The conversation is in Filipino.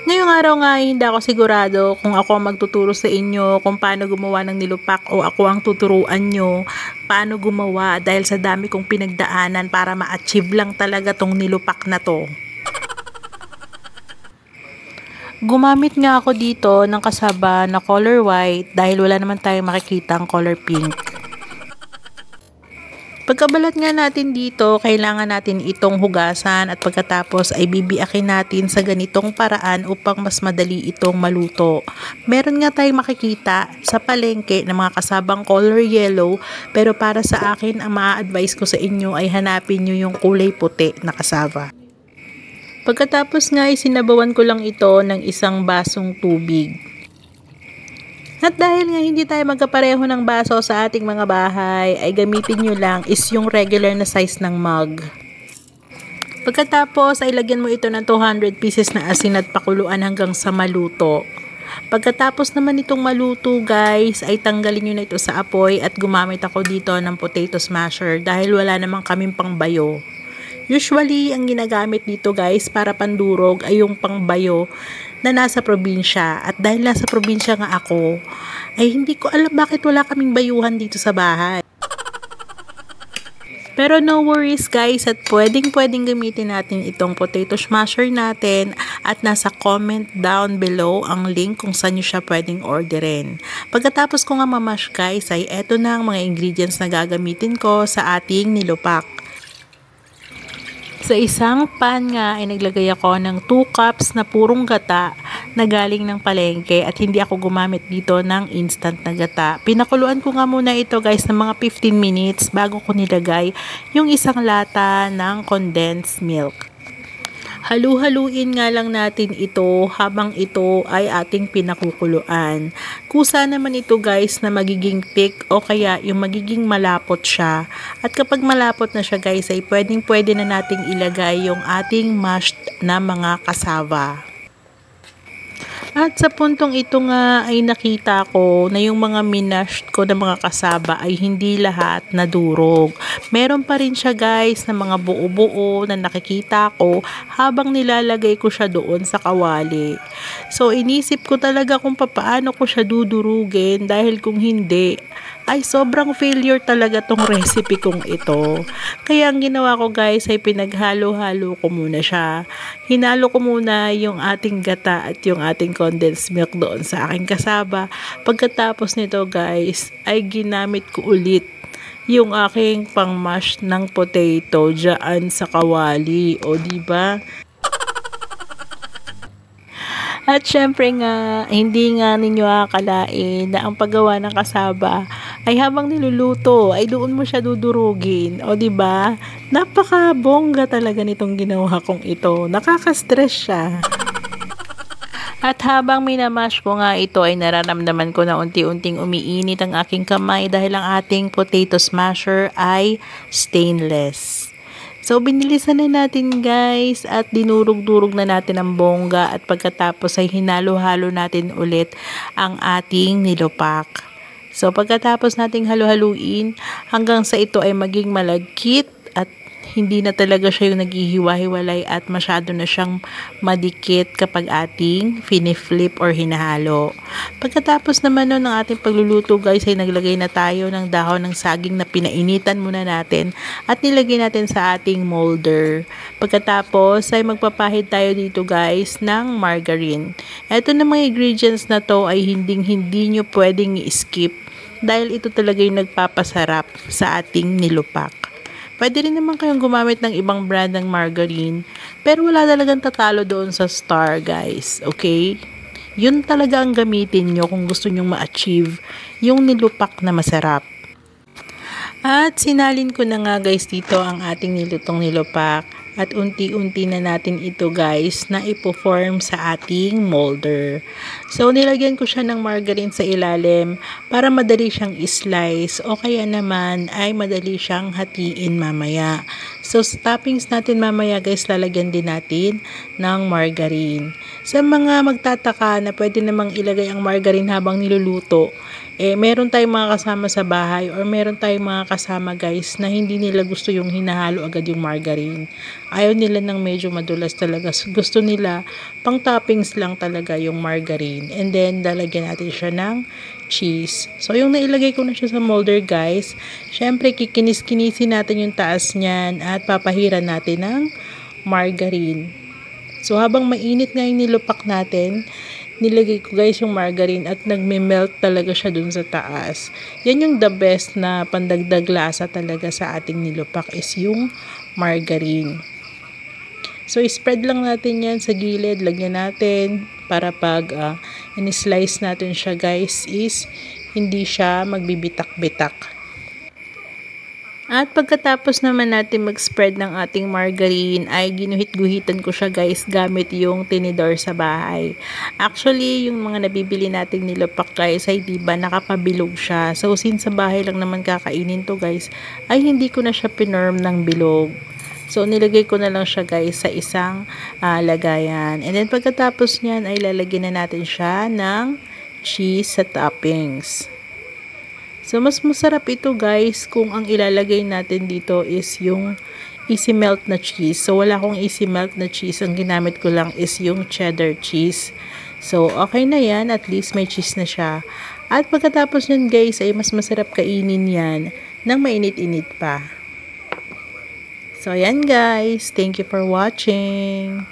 Ngayong araw nga ay hindi ako sigurado kung ako ang magtuturo sa inyo kung paano gumawa ng nilupak o ako ang tuturuan nyo paano gumawa dahil sa dami kong pinagdaanan para ma-achieve lang talaga tong nilupak na to. Gumamit nga ako dito ng kasaba na color white dahil wala naman tayong makikita ang color pink. Pagkabalat nga natin dito, kailangan natin itong hugasan at pagkatapos ay bibiyakin natin sa ganitong paraan upang mas madali itong maluto. Meron nga tayong makikita sa palengke ng mga kasabang color yellow, pero para sa akin ang maa-advise ko sa inyo ay hanapin nyo yung kulay puti na kasaba. Pagkatapos nga ay sinabawan ko lang ito ng isang basong tubig. At dahil nga hindi tayo magkapareho ng baso sa ating mga bahay, ay gamitin nyo lang is yung regular na size ng mug. Pagkatapos ay lagyan mo ito ng 200 pieces na asin at pakuluan hanggang sa maluto. Pagkatapos naman itong maluto guys, ay tanggalin nyo na ito sa apoy at gumamit ako dito ng potato smasher dahil wala namang kaming pangbayo. Usually, ang ginagamit dito guys para pandurog ay yung pangbayo na nasa probinsya. At dahil nasa probinsya nga ako, ay hindi ko alam bakit wala kaming bayuhan dito sa bahay. Pero no worries guys, at pwedeng gamitin natin itong potato smasher natin at nasa comment down below ang link kung saan nyo siya pwedeng orderin. Pagkatapos ko nga mamash guys, ay eto na ang mga ingredients na gagamitin ko sa ating nilupak. Sa isang pan nga ay naglagay ako ng 2 cups na purong gata na galing ng palengke at hindi ako gumamit dito ng instant na gata. Pinakuluan ko nga muna ito guys ng mga 15 minutes bago ko nilagay yung isang lata ng condensed milk. Halu-haluin nga lang natin ito habang ito ay ating pinakukuluan. Kusa naman ito guys na magiging thick o kaya yung magiging malapot siya. At kapag malapot na siya guys ay pwede na nating ilagay yung ating mashed na mga cassava. At sa puntong ito nga ay nakita ko na yung mga minashed ko na mga kasaba ay hindi lahat nadurog. Meron pa rin siya guys na mga buo-buo na nakikita ko habang nilalagay ko siya doon sa kawali. So inisip ko talaga kung paano ko siya dudurugin dahil kung hindi ay sobrang failure talaga tong recipe kong ito. Kaya ang ginawa ko guys ay pinaghalo-halo ko muna siya. Hinalo ko muna yung ating gata at yung ating condensed milk doon sa aking kasaba. Pagkatapos nito guys ay ginamit ko ulit yung aking pang-mash ng potato dyan sa kawali. O diba? At syempre nga, hindi nga ninyo akalain na ang paggawa ng kasaba ay habang niluluto ay doon mo siya dudurugin. O diba? Napaka-bongga talaga nitong ginawa kong ito. Nakaka-stress siya. At habang minamash ko nga ito ay nararamdaman ko na unti-unting umiinit ang aking kamay dahil ang ating potato smasher ay stainless. So, binilisan na natin guys at dinurog-durog na natin ang bongga at pagkatapos ay hinalo-halo natin ulit ang ating nilupak. So, pagkatapos nating halo-haluin hanggang sa ito ay maging malagkit at hindi na talaga siya yung naghihiwa-hiwalay at masyado na siyang madikit kapag ating fini-flip or hinahalo. Pagkatapos naman nun ng ating pagluluto guys ay naglagay na tayo ng dahon ng saging na pinainitan muna natin at nilagay natin sa ating molder. Pagkatapos ay magpapahid tayo dito guys ng margarine. Ito na mga ingredients na to ay hindi nyo pwedeng i-skip dahil ito talaga yung nagpapasarap sa ating nilupak. Pwede rin naman kayong gumamit ng ibang brand ng margarine. Pero wala talagang tatalo doon sa Star, guys. Okay? Yun talaga ang gamitin nyo kung gusto nyong ma-achieve yung nilupak na masarap. At sinalin ko na nga guys dito ang ating nilutong nilupak. At unti-unti na natin ito guys na ipo-form sa ating molder. So nilagyan ko siya ng margarine sa ilalim para madali siyang i-slice o kaya naman ay madali siyang hatiin mamaya. So sa toppings natin mamaya guys lalagyan din natin ng margarine. Sa mga magtataka na pwede namang ilagay ang margarine habang niluluto, meron tayong mga kasama sa bahay or meron tayong mga kasama guys na hindi nila gusto yung hinahalo agad yung margarine. Ayaw nila ng medyo madulas talaga. Gusto nila pang toppings lang talaga yung margarine. And then lalagyan natin siya ng cheese. So yung nailagay ko na siya sa molder guys, syempre kikinis-kinisin natin yung taas niyan at papahiran natin ng margarine. So habang mainit nga yung nilupak natin, nilagay ko guys yung margarine at nagme-melt talaga siya dun sa taas. Yan yung the best na pandagdag lasa talaga sa ating nilupak is yung margarine. So spread lang natin yan sa gilid, lagyan natin para pag in-slice natin siya guys is hindi siya magbibitak-bitak. At pagkatapos naman natin mag-spread ng ating margarine ay ginuhit-guhitan ko siya guys gamit yung tinidor sa bahay. Actually, yung mga nabibili nating nilupak guys ay diba nakapabilog siya. So since sa bahay lang naman kakainin to guys, ay hindi ko na siya pinorm ng bilog. So nilagay ko na lang siya guys sa isang lagayan. And then pagkatapos niyan ay lalagyan na natin siya ng cheese sa toppings. So, mas masarap ito guys kung ang ilalagay natin dito is yung easy melt na cheese. So, wala akong easy melt na cheese. Ang ginamit ko lang is yung cheddar cheese. So, okay na yan. At least may cheese na siya. At pagkatapos yan guys ay mas masarap kainin yan nang mainit-init pa. So, yan guys. Thank you for watching.